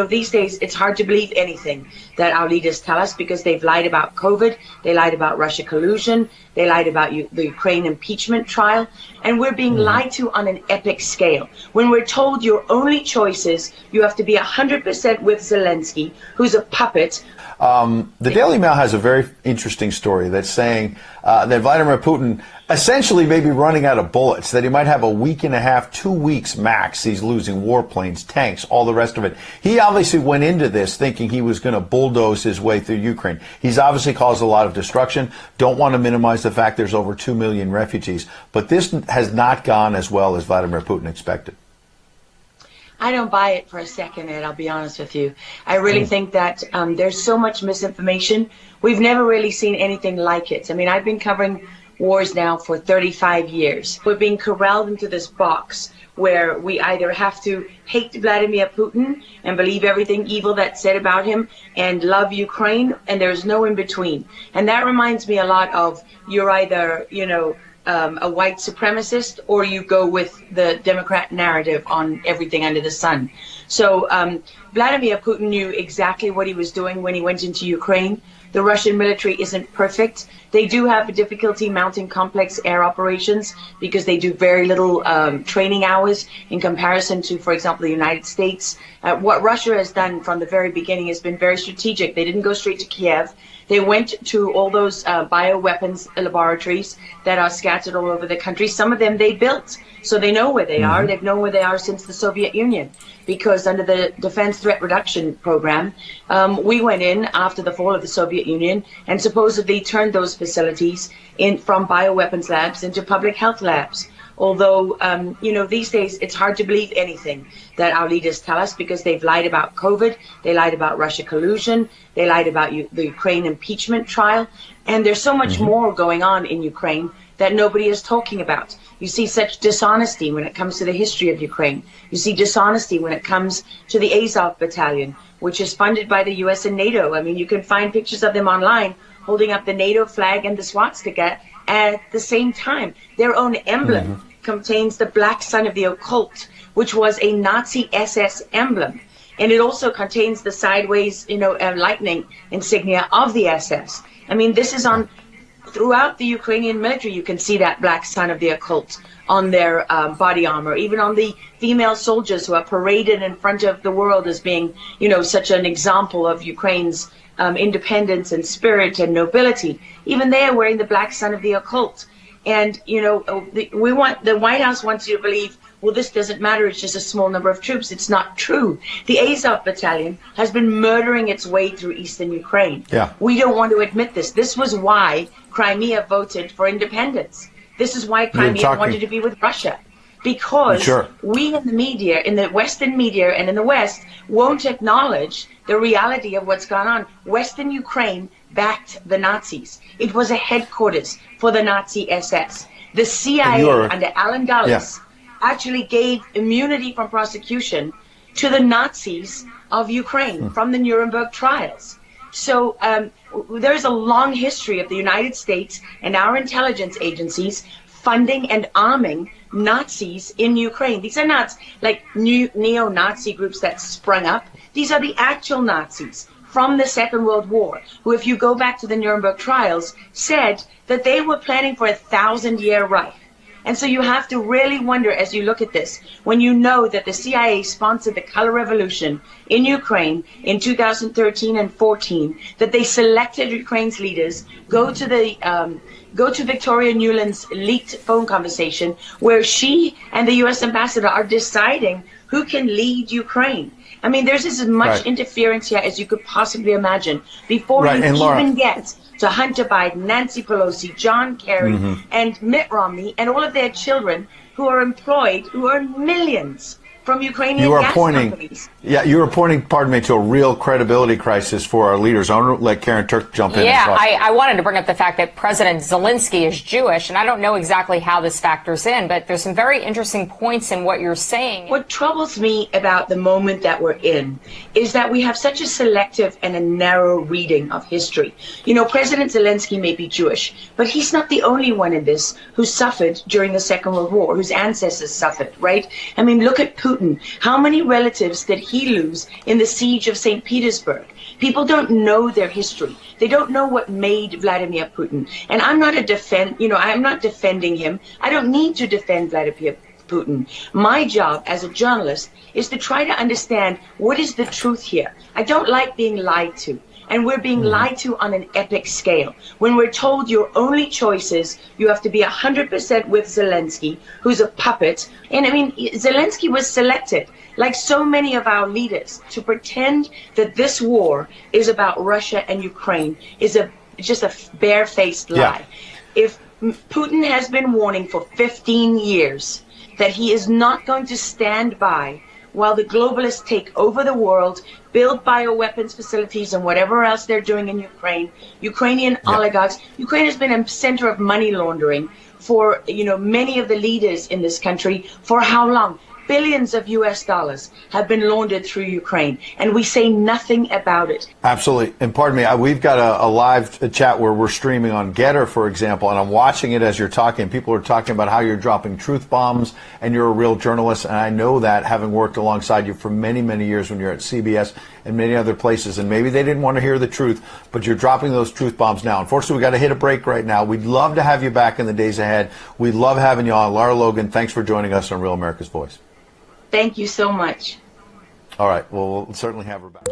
these days it's hard to believe anything that our leaders tell us, because they've lied about COVID, they lied about Russia collusion, they lied about the Ukraine impeachment trial, and we're being lied to on an epic scale. When we're told your only choice is you have to be 100% with Zelensky, who's a puppet. The Daily Mail has a very interesting story that's saying that Vladimir Putin essentially may be running out of bullets, that he might have a week and a half, 2 weeks max. He's losing warplanes, tanks, all the rest of it. He obviously went into this thinking he was going to bulldoze his way through Ukraine. He's obviously caused a lot of destruction. Don't want to minimize the fact there's over 2 million refugees. But this has not gone as well as Vladimir Putin expected. I don't buy it for a second, Ed, I'll be honest with you. I really think that there's so much misinformation. We've never really seen anything like it. I mean, I've been covering wars now for 35 years. We're being corralled into this box where we either have to hate Vladimir Putin and believe everything evil that's said about him and love Ukraine, and there's no in between. And that reminds me a lot of, you're either, a white supremacist, or you go with the Democrat narrative on everything under the sun. So Vladimir Putin knew exactly what he was doing when he went into Ukraine. The Russian military isn't perfect. They do have difficulty mounting complex air operations because they do very little training hours in comparison to, for example, the United States. What Russia has done from the very beginning has been very strategic. They didn't go straight to Kiev. They went to all those bioweapons laboratories that are scattered all over the country. Some of them they built, so they know where they are. They've known where they are since the Soviet Union, because under the Defense Threat Reduction Program, we went in after the fall of the Soviet Union and supposedly turned those facilities from bioweapons labs into public health labs. Although, these days it's hard to believe anything that our leaders tell us, because they've lied about COVID, they lied about Russia collusion, they lied about the Ukraine impeachment trial, and there's so much more going on in Ukraine that nobody is talking about. You see such dishonesty when it comes to the history of Ukraine. You see dishonesty when it comes to the Azov Battalion, which is funded by the US and NATO. I mean, you can find pictures of them online holding up the NATO flag and the swastika at the same time. Their own emblem contains the black sun of the occult, which was a Nazi SS emblem. And it also contains the sideways, lightning insignia of the SS. I mean, this is on throughout the Ukrainian military. You can see that black sun of the occult on their body armor, even on the female soldiers who are paraded in front of the world as being, such an example of Ukraine's independence and spirit and nobility. Even they are wearing the black sun of the occult. And, the White House wants you to believe, well, this doesn't matter, it's just a small number of troops. It's not true. The Azov Battalion has been murdering its way through eastern Ukraine. Yeah. We don't want to admit this. This was why Crimea voted for independence. This is why Crimea wanted to be with Russia. Because we in the media, in the Western media and in the West, won't acknowledge the reality of what's gone on. Western Ukraine backed the Nazis. It was a headquarters for the Nazi SS. The CIA under Alan Dulles actually gave immunity from prosecution to the Nazis of Ukraine from the Nuremberg trials. So there's a long history of the United States and our intelligence agencies funding and arming Nazis in Ukraine. These are not like new neo-Nazi groups that sprung up. These are the actual Nazis from the Second World War, who, if you go back to the Nuremberg trials, said that they were planning for a 1,000-year Reich. And so you have to really wonder, as you look at this, when you know that the CIA sponsored the Color Revolution in Ukraine in 2013 and 14, that they selected Ukraine's leaders, go to Victoria Nuland's leaked phone conversation where she and the U.S. ambassador are deciding who can lead Ukraine. I mean, there's as much interference here as you could possibly imagine before you even get to Hunter Biden, Nancy Pelosi, John Kerry, and Mitt Romney, and all of their children who are employed, who earn millions from Ukrainian gas companies. Yeah, you are pointing, pardon me, to a real credibility crisis for our leaders. I want to let Karen Turk jump in. Yeah, I wanted to bring up the fact that President Zelensky is Jewish, and I don't know exactly how this factors in, but there's some very interesting points in what you're saying. What troubles me about the moment that we're in is that we have such a selective and a narrow reading of history. You know, President Zelensky may be Jewish, but he's not the only one in this who suffered during the Second World War, whose ancestors suffered, right? I mean, look at Putin. Putin, how many relatives did he lose in the siege of St. Petersburg? People don't know their history. They don't know what made Vladimir Putin. And I'm not I'm not defending him. I don't need to defend Vladimir Putin. My job as a journalist is to try to understand what is the truth here. I don't like being lied to. And we're being lied to on an epic scale. When we're told your only choice is you have to be 100% with Zelensky, who's a puppet. And I mean, Zelensky was selected, like so many of our leaders, to pretend that this war is about Russia and Ukraine is just a barefaced lie. If Putin has been warning for 15 years that he is not going to stand by while the globalists take over the world, build bioweapons facilities and whatever else they're doing in Ukraine, Ukrainian oligarchs. Ukraine has been a center of money laundering for, many of the leaders in this country. For how long? Billions of US dollars have been laundered through Ukraine, and we say nothing about it. Absolutely. And pardon me, we've got a live chat where we're streaming on Getter, for example, and I'm watching it as you're talking. People are talking about how you're dropping truth bombs, and you're a real journalist, and I know that, having worked alongside you for many, many years when you're at CBS and many other places, and maybe they didn't want to hear the truth, but you're dropping those truth bombs now. Unfortunately, we've got to hit a break right now. We'd love to have you back in the days ahead. We love having you on. Lara Logan, thanks for joining us on Real America's Voice. Thank you so much. All right. Well, we'll certainly have her back.